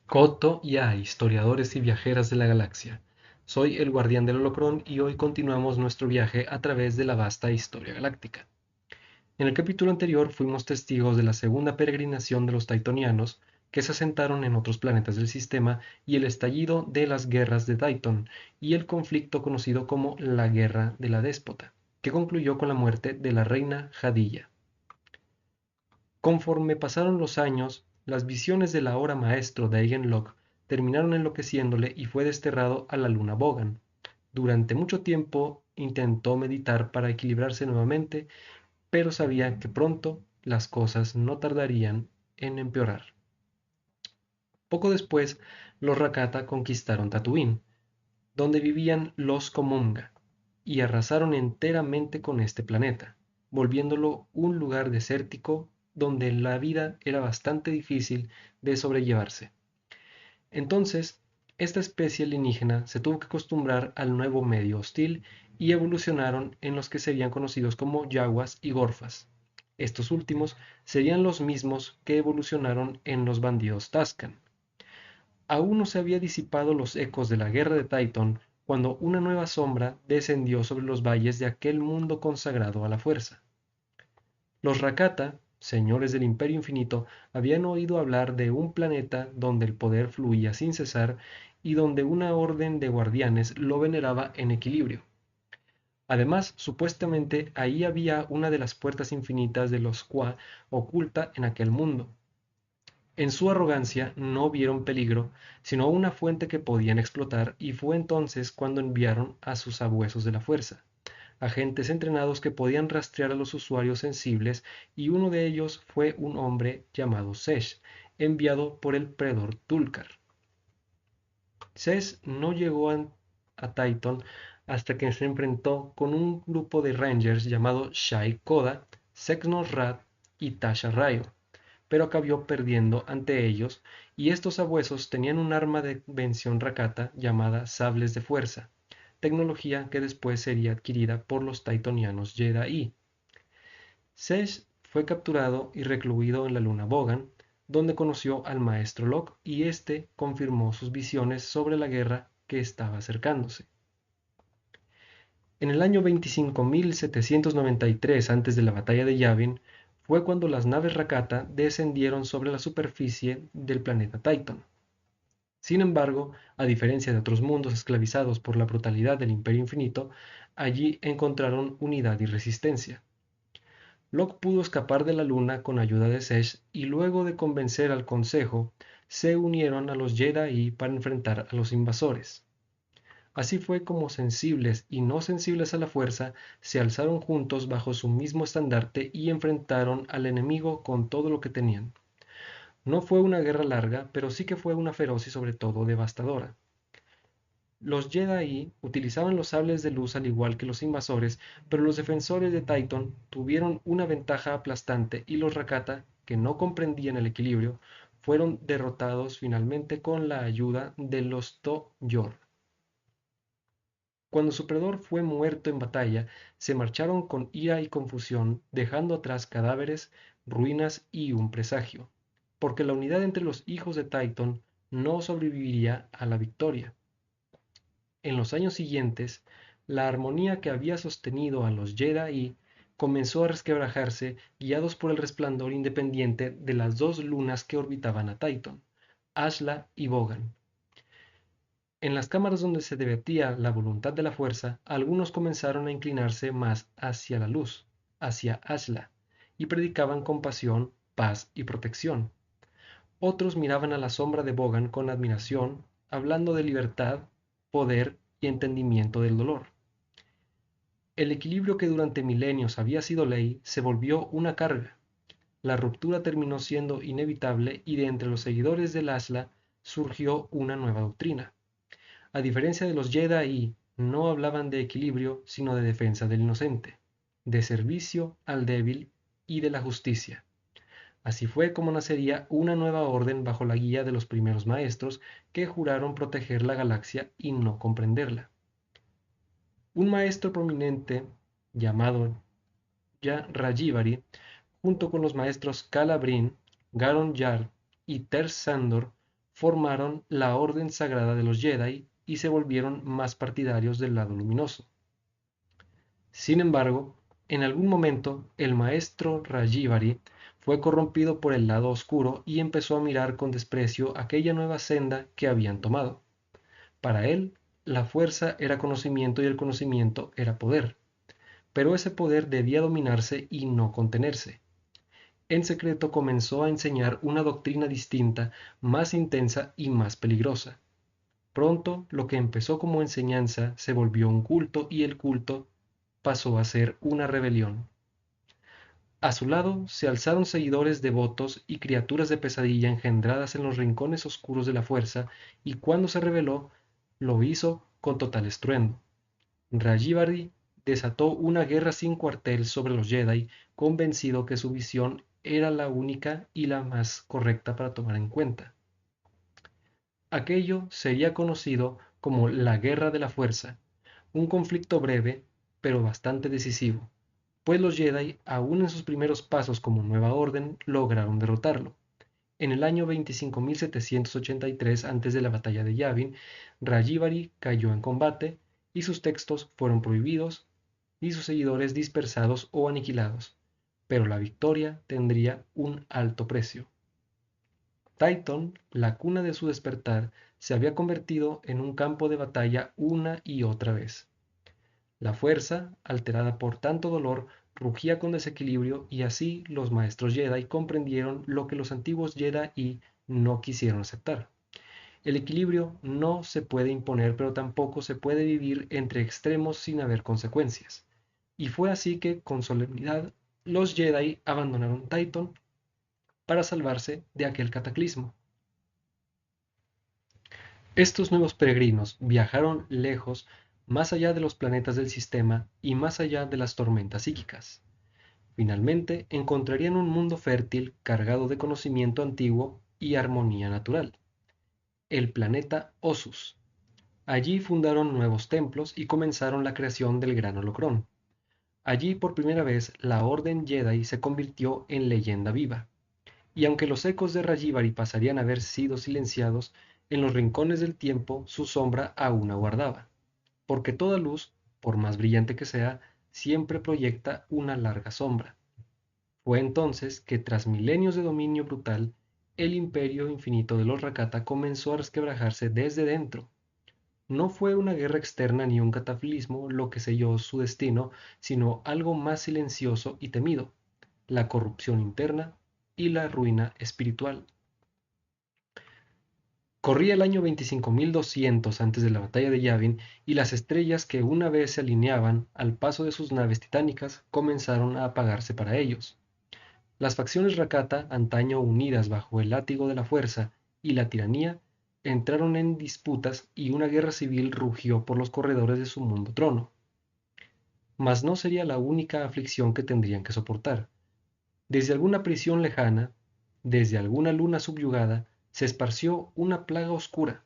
Koto y A, historiadores y viajeras de la galaxia. Soy el guardián del Holocrón y hoy continuamos nuestro viaje a través de la vasta historia galáctica. En el capítulo anterior fuimos testigos de la segunda peregrinación de los Taitonianos, que se asentaron en otros planetas del sistema, y el estallido de las guerras de Taiton, y el conflicto conocido como la Guerra de la Déspota, que concluyó con la muerte de la reina Jadilla. Conforme pasaron los años, las visiones del ahora maestro Dagen Locke terminaron enloqueciéndole y fue desterrado a la luna Bogan. Durante mucho tiempo intentó meditar para equilibrarse nuevamente, pero sabía que pronto las cosas no tardarían en empeorar. Poco después, los Rakata conquistaron Tatooine, donde vivían los Komunga, y arrasaron enteramente con este planeta, volviéndolo un lugar desértico donde la vida era bastante difícil de sobrellevarse. Entonces, esta especie alienígena se tuvo que acostumbrar al nuevo medio hostil y evolucionaron en los que serían conocidos como yaguas y gorfas. Estos últimos serían los mismos que evolucionaron en los bandidos Tusken. Aún no se había disipado los ecos de la guerra de Titan cuando una nueva sombra descendió sobre los valles de aquel mundo consagrado a la fuerza. Los Rakata, señores del Imperio Infinito, habían oído hablar de un planeta donde el poder fluía sin cesar y donde una orden de guardianes lo veneraba en equilibrio. Además, supuestamente ahí había una de las puertas infinitas de los Qua oculta en aquel mundo. En su arrogancia no vieron peligro, sino una fuente que podían explotar, y fue entonces cuando enviaron a sus sabuesos de la fuerza, agentes entrenados que podían rastrear a los usuarios sensibles, y uno de ellos fue un hombre llamado Sesh, enviado por el predador Tulkar. Sesh no llegó a Titan hasta que se enfrentó con un grupo de Rangers llamado Shai Koda, Sexnos Rad y Tasha Rayo, pero acabó perdiendo ante ellos, y estos sabuesos tenían un arma de invención Rakata llamada sables de fuerza, tecnología que después sería adquirida por los Taitonianos Jedi. Sesh fue capturado y recluido en la luna Bogan, donde conoció al maestro Locke y este confirmó sus visiones sobre la guerra que estaba acercándose. En el año 25.793 antes de la batalla de Yavin, fue cuando las naves Rakata descendieron sobre la superficie del planeta Titan. Sin embargo, a diferencia de otros mundos esclavizados por la brutalidad del Imperio Infinito, allí encontraron unidad y resistencia. Locke pudo escapar de la Luna con ayuda de Sesh y luego de convencer al Consejo, se unieron a los Jedi para enfrentar a los invasores. Así fue como sensibles y no sensibles a la fuerza se alzaron juntos bajo su mismo estandarte y enfrentaron al enemigo con todo lo que tenían. No fue una guerra larga, pero sí que fue una feroz y sobre todo devastadora. Los Jedi utilizaban los sables de luz al igual que los invasores, pero los defensores de Titan tuvieron una ventaja aplastante y los Rakata, que no comprendían el equilibrio, fueron derrotados finalmente con la ayuda de los To-Yor. Cuando su predador fue muerto en batalla, se marcharon con ira y confusión, dejando atrás cadáveres, ruinas y un presagio, porque la unidad entre los hijos de Titan no sobreviviría a la victoria. En los años siguientes, la armonía que había sostenido a los Jedi comenzó a resquebrajarse, guiados por el resplandor independiente de las dos lunas que orbitaban a Titan, Ashla y Bogan. En las cámaras donde se debatía la voluntad de la fuerza, algunos comenzaron a inclinarse más hacia la luz, hacia Ashla, y predicaban compasión, paz y protección. Otros miraban a la sombra de Bogan con admiración, hablando de libertad, poder y entendimiento del dolor. El equilibrio que durante milenios había sido ley se volvió una carga. La ruptura terminó siendo inevitable y de entre los seguidores del Ashla surgió una nueva doctrina. A diferencia de los Jedi, no hablaban de equilibrio, sino de defensa del inocente, de servicio al débil y de la justicia. Así fue como nacería una nueva orden bajo la guía de los primeros maestros que juraron proteger la galaxia y no comprenderla. Un maestro prominente llamado Rajivari, junto con los maestros Calabrin, Garon Yar y Ter Sandor, formaron la Orden Sagrada de los Jedi y se volvieron más partidarios del lado luminoso. Sin embargo, en algún momento el maestro Rajivali fue corrompido por el lado oscuro y empezó a mirar con desprecio aquella nueva senda que habían tomado. Para él, la fuerza era conocimiento y el conocimiento era poder, pero ese poder debía dominarse y no contenerse. En secreto comenzó a enseñar una doctrina distinta, más intensa y más peligrosa. Pronto, lo que empezó como enseñanza se volvió un culto y el culto pasó a ser una rebelión. A su lado se alzaron seguidores devotos y criaturas de pesadilla engendradas en los rincones oscuros de la fuerza, y cuando se rebeló, lo hizo con total estruendo. Rajivali desató una guerra sin cuartel sobre los Jedi, convencido que su visión era la única y la más correcta para tomar en cuenta. Aquello sería conocido como la Guerra de la Fuerza, un conflicto breve, pero bastante decisivo, pues los Jedi, aún en sus primeros pasos como nueva orden, lograron derrotarlo. En el año 25.783 antes de la batalla de Yavin, Rajivali cayó en combate y sus textos fueron prohibidos y sus seguidores dispersados o aniquilados, pero la victoria tendría un alto precio. Titon, la cuna de su despertar, se había convertido en un campo de batalla una y otra vez. La fuerza, alterada por tanto dolor, rugía con desequilibrio y así los maestros Jedi comprendieron lo que los antiguos Jedi no quisieron aceptar. El equilibrio no se puede imponer, pero tampoco se puede vivir entre extremos sin haber consecuencias. Y fue así que, con solemnidad, los Jedi abandonaron Titan para salvarse de aquel cataclismo. Estos nuevos peregrinos viajaron lejos, más allá de los planetas del sistema y más allá de las tormentas psíquicas. Finalmente encontrarían un mundo fértil cargado de conocimiento antiguo y armonía natural, el planeta Osus. Allí fundaron nuevos templos y comenzaron la creación del Gran Holocrón. Allí por primera vez la Orden Jedi se convirtió en leyenda viva. Y aunque los ecos de Rajivali pasarían a haber sido silenciados, en los rincones del tiempo su sombra aún aguardaba, porque toda luz, por más brillante que sea, siempre proyecta una larga sombra. Fue entonces que tras milenios de dominio brutal, el imperio infinito de los Rakata comenzó a resquebrajarse desde dentro. No fue una guerra externa ni un cataclismo lo que selló su destino, sino algo más silencioso y temido, la corrupción interna y la ruina espiritual. Corría el año 25.200 antes de la batalla de Yavin y las estrellas que una vez se alineaban al paso de sus naves titánicas comenzaron a apagarse para ellos. Las facciones Rakata, antaño unidas bajo el látigo de la fuerza y la tiranía, entraron en disputas y una guerra civil rugió por los corredores de su mundo trono. Mas no sería la única aflicción que tendrían que soportar. Desde alguna prisión lejana, desde alguna luna subyugada, se esparció una plaga oscura,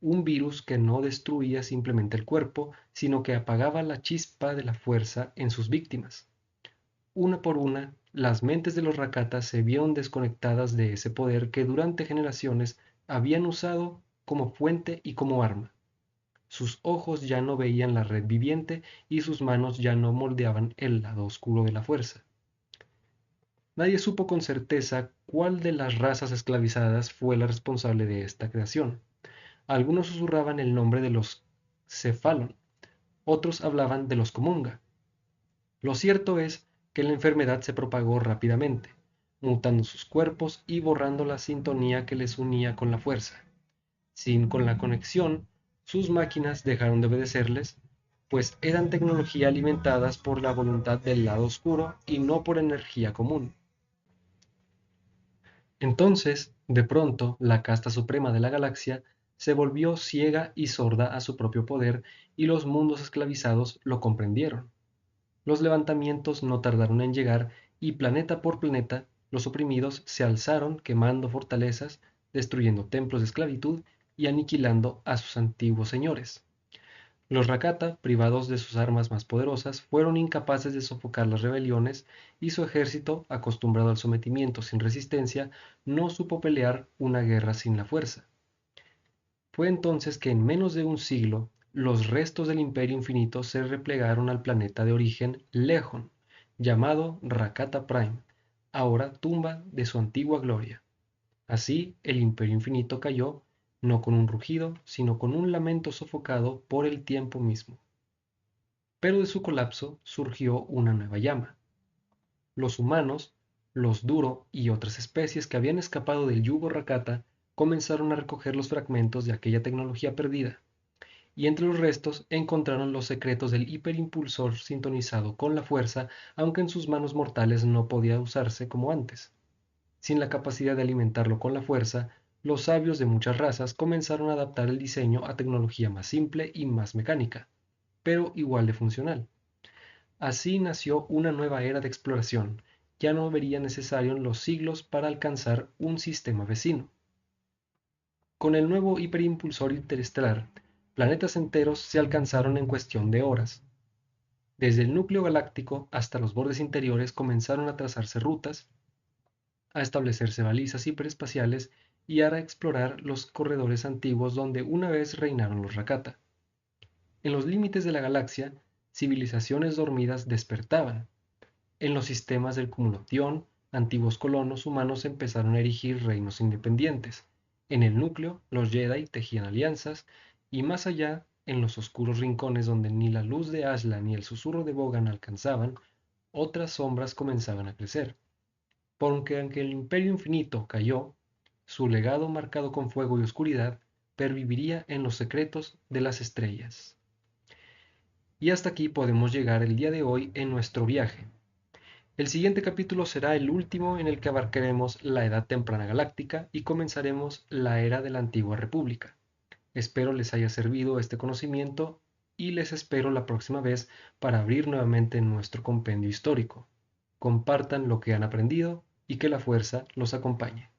un virus que no destruía simplemente el cuerpo, sino que apagaba la chispa de la fuerza en sus víctimas. Una por una, las mentes de los Rakatas se vieron desconectadas de ese poder que durante generaciones habían usado como fuente y como arma. Sus ojos ya no veían la red viviente y sus manos ya no moldeaban el lado oscuro de la fuerza. Nadie supo con certeza cuál de las razas esclavizadas fue la responsable de esta creación. Algunos susurraban el nombre de los Cephalon, otros hablaban de los Comunga. Lo cierto es que la enfermedad se propagó rápidamente, mutando sus cuerpos y borrando la sintonía que les unía con la fuerza. Sin con la conexión, sus máquinas dejaron de obedecerles, pues eran tecnología alimentadas por la voluntad del lado oscuro y no por energía común. Entonces, de pronto, la casta suprema de la galaxia se volvió ciega y sorda a su propio poder y los mundos esclavizados lo comprendieron. Los levantamientos no tardaron en llegar y planeta por planeta los oprimidos se alzaron quemando fortalezas, destruyendo templos de esclavitud y aniquilando a sus antiguos señores. Los Rakata, privados de sus armas más poderosas, fueron incapaces de sofocar las rebeliones y su ejército, acostumbrado al sometimiento sin resistencia, no supo pelear una guerra sin la fuerza. Fue entonces que en menos de un siglo, los restos del Imperio Infinito se replegaron al planeta de origen Lejón, llamado Rakata Prime, ahora tumba de su antigua gloria. Así, el Imperio Infinito cayó, no con un rugido, sino con un lamento sofocado por el tiempo mismo. Pero de su colapso surgió una nueva llama. Los humanos, los Duro y otras especies que habían escapado del yugo Rakata comenzaron a recoger los fragmentos de aquella tecnología perdida, y entre los restos encontraron los secretos del hiperimpulsor sintonizado con la fuerza, aunque en sus manos mortales no podía usarse como antes. Sin la capacidad de alimentarlo con la fuerza, los sabios de muchas razas comenzaron a adaptar el diseño a tecnología más simple y más mecánica, pero igual de funcional. Así nació una nueva era de exploración. Ya no vería necesario los siglos para alcanzar un sistema vecino. Con el nuevo hiperimpulsor interestelar, planetas enteros se alcanzaron en cuestión de horas. Desde el núcleo galáctico hasta los bordes interiores comenzaron a trazarse rutas, a establecerse balizas hiperespaciales y a explorar los corredores antiguos donde una vez reinaron los Rakata. En los límites de la galaxia, civilizaciones dormidas despertaban. En los sistemas del Cumulation, antiguos colonos humanos empezaron a erigir reinos independientes. En el núcleo, los Jedi tejían alianzas, y más allá, en los oscuros rincones donde ni la luz de Ashla ni el susurro de Bogan alcanzaban, otras sombras comenzaban a crecer. Porque aunque el Imperio Infinito cayó, su legado marcado con fuego y oscuridad perviviría en los secretos de las estrellas. Y hasta aquí podemos llegar el día de hoy en nuestro viaje. El siguiente capítulo será el último en el que abarcaremos la Edad Temprana Galáctica y comenzaremos la era de la Antigua República. Espero les haya servido este conocimiento y les espero la próxima vez para abrir nuevamente nuestro compendio histórico. Compartan lo que han aprendido y que la fuerza los acompañe.